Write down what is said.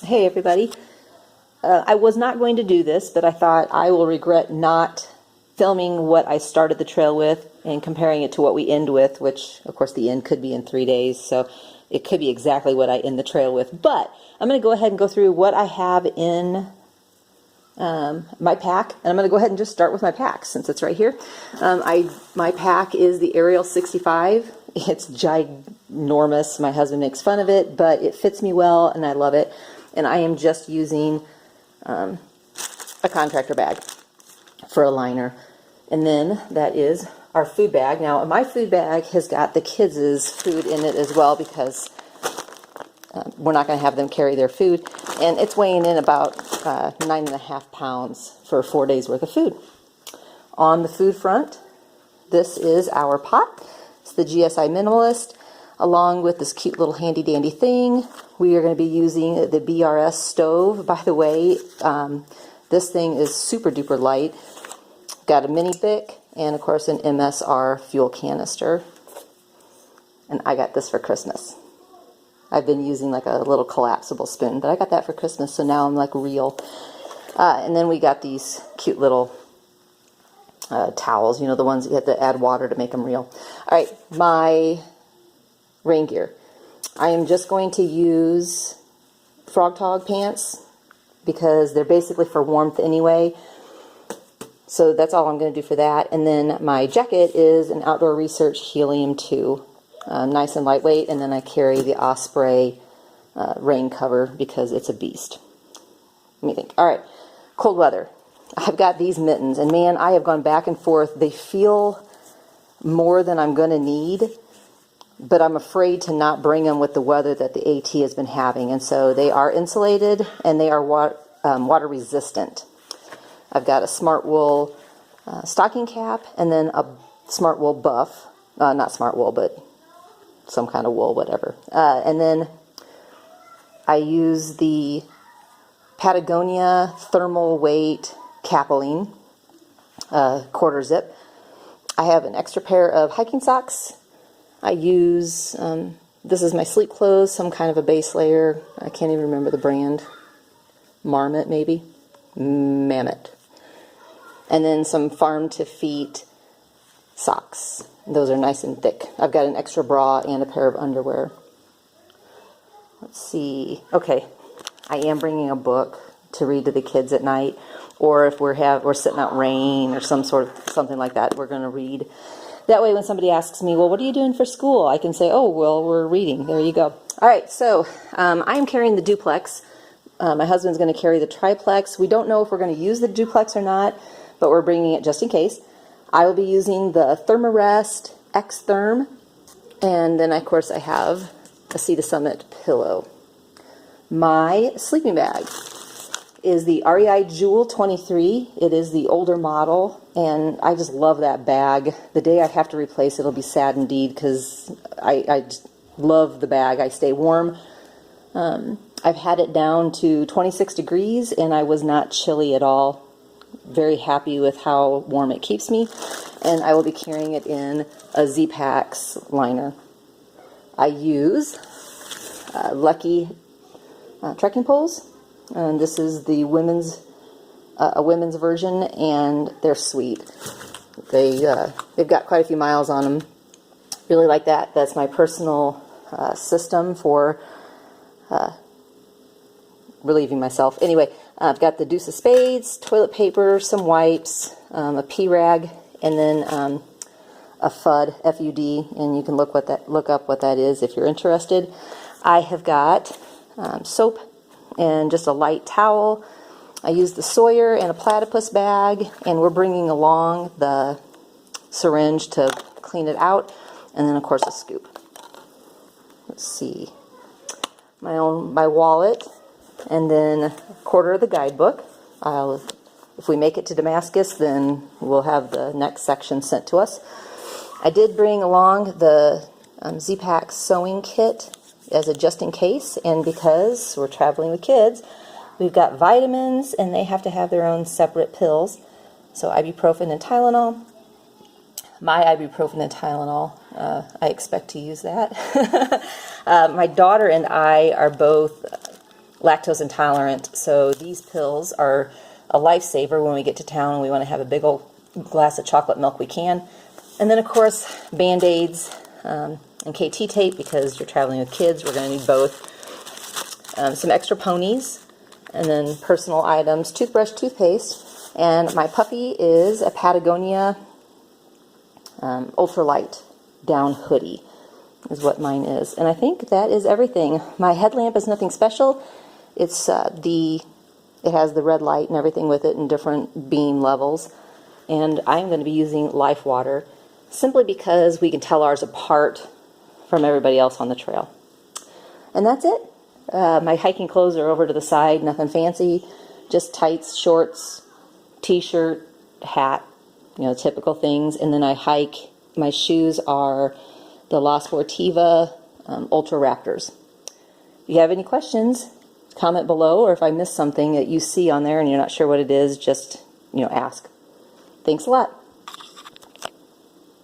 Hey everybody. I was not going to do this, but I thought I will regret not filming what I started the trail with and comparing it to what we end with, which of course the end could be in 3 days, so it could be exactly what I end the trail with. But I'm going to go ahead and go through what I have in my pack, and I'm going to go ahead and just start with my pack since it's right here. My pack is the Ariel 65. It's ginormous. My husband makes fun of it, but it fits me well and I love it. And I am just using a contractor bag for a liner. And then that is our food bag. Now my food bag has got the kids' food in it as well because we're not going to have them carry their food. And it's weighing in about 9.5 pounds for 4 days worth of food. On the food front, this is our pot. It's the GSI Minimalist, along with this cute little handy dandy thing. We are going to be using the BRS stove. By the way, this thing is super duper light. Got a mini Bic and of course an MSR fuel canister. And I got this for Christmas. I've been using like a little collapsible spoon, but I got that for Christmas, so now I'm like real. And then we got these cute little towels, you know, the ones you have to add water to make them real. All right, my rain gear. I am just going to use Frog Tog pants because they're basically for warmth anyway. So that's all I'm going to do for that. And then my jacket is an Outdoor Research Helium 2. Nice and lightweight. And then I carry the Osprey rain cover because it's a beast. Let me think. All right, cold weather. I've got these mittens, and man, I have gone back and forth. They feel more than I'm going to need, but I'm afraid to not bring them with the weather that the AT has been having. And so they are insulated and they are water resistant. I've got a Smart Wool stocking cap and then a Smart Wool buff. Not Smart Wool, but some kind of wool, whatever. And then I use the Patagonia thermal weight capeline, quarter zip. I have an extra pair of hiking socks. I use, this is my sleep clothes, some kind of a base layer. I can't even remember the brand. Marmot, maybe? Mammoth. And then some farm to feet socks. Those are nice and thick. I've got an extra bra and a pair of underwear. Let's see. Okay, I am bringing a book to read to the kids at night, or if we're sitting out rain or something like that, we're going to read. That way when somebody asks me, well, what are you doing for school? I can say, oh, well, we're reading. There you go. All right, so I am carrying the duplex. My husband's going to carry the triplex. We don't know if we're going to use the duplex or not, but we're bringing it just in case. I will be using the Thermarest X Therm, and then of course I have a Sea to Summit pillow. My sleeping bag is the REI Jewel 23. It is the older model, and I just love that bag. The day I have to replace it, it'll be sad indeed because I just love the bag. I stay warm. I've had it down to 26 degrees, and I was not chilly at all. Very happy with how warm it keeps me, and I will be carrying it in a Z-Packs liner. I use Lucky trekking poles. And this is the women's version, and they're sweet. They've got quite a few miles on them. Really like that. That's my personal system for relieving myself. Anyway, I've got the deuce of spades, toilet paper, some wipes, a pee rag, and then a FUD, F-U-D, and you can look up what that is if you're interested. I have got soap and just a light towel. I use the Sawyer and a platypus bag, and we're bringing along the syringe to clean it out, and then of course a scoop. Let's see, my wallet, and then a quarter of the guidebook. If we make it to Damascus, then we'll have the next section sent to us. I did bring along the Z-Packs sewing kit as a just in case, and because we're traveling with kids, we've got vitamins, and they have to have their own separate pills. So ibuprofen and Tylenol. My ibuprofen and Tylenol, I expect to use that. My daughter and I are both lactose intolerant, so these pills are a lifesaver when we get to town and we want to have a big old glass of chocolate milk we can. And then of course Band-Aids and KT tape, because you're traveling with kids, we're going to need both. Some extra ponies, and then personal items, toothbrush, toothpaste, and my puppy is a Patagonia ultralight down hoodie is what mine is. And I think that is everything. My headlamp is nothing special. It's it has the red light and everything with it in different beam levels. And I'm going to be using Life Water simply because we can tell ours apart from everybody else on the trail. And that's it. My hiking clothes are over to the side, nothing fancy, just tights, shorts, t-shirt, hat, typical things. And then I hike. My shoes are the La Sportiva Ultra Raptors. If you have any questions, comment below, or if I missed something that you see on there and you're not sure what it is, just ask. Thanks a lot.